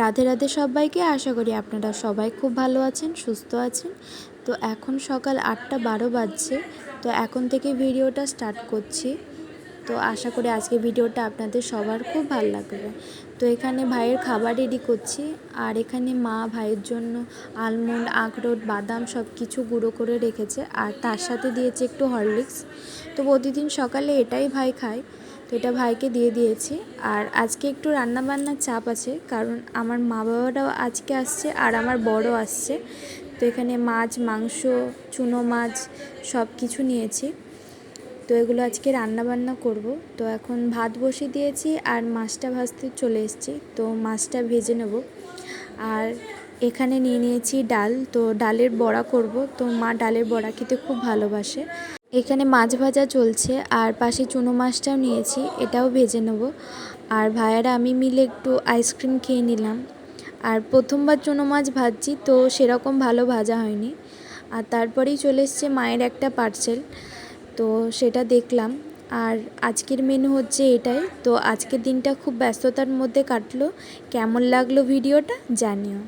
রাধে রাধে সবাইকে। আশা করি আপনারা সবাই খুব ভালো আছেন, সুস্থ আছেন। তো এখন সকাল 8:12 বাজছে। তো এখন থেকে ভিডিওটা স্টার্ট করছি। তো আশা করি আজকে ভিডিওটা আপনাদের সবার খুব ভালো লাগবে। তো এখানে ভাইয়ের খাবার রেডি করছি, আর এখানে মা ভাইয়ের জন্য আলমন্ড, আখরোট, বাদাম সব কিছু গুঁড়ো করে রেখেছে, আর তার সাথে দিয়েছে একটু হরলিক্স। তো প্রতিদিন সকালে এটাই ভাই খায়, তো এটা ভাইকে দিয়ে দিয়েছি। আর আজকে একটু রান্নাবান্নার চাপ আছে, কারণ আমার মা বাবারাও আজকে আসছে আর আমার বড় আসছে। তো এখানে মাছ, মাংস, চুনো মাছ সব কিছু নিয়েছি। তো এগুলো আজকে রান্নাবান্না করব। তো এখন ভাত বসিয়ে দিয়েছি আর মাছটা ভাজতে চলে এসেছি। তো মাছটা ভেজে নেব। আর এখানে নিয়ে নিয়েছি ডাল। তো ডালের বড়া করব। তো মা ডালের বড়া খেতে খুব ভালোবাসে। এখানে মাছ ভাজা চলছে, আর পাশে চুনো মাছটাও নিয়েছি, এটাও ভেজে নেব। আর ভাইয়ারা আমি মিলে একটু আইসক্রিম খেয়ে নিলাম। আর প্রথমবার চুনো মাছ ভাজছি, তো সেরকম ভালো ভাজা হয়নি। আর তারপরেই চলে এসছে মায়ের একটা পার্সেল, তো সেটা দেখলাম। আর আজকের মেনু হচ্ছে এটাই। তো আজকের দিনটা খুব ব্যস্ততার মধ্যে কাটলো। কেমন লাগলো ভিডিওটা জানিও।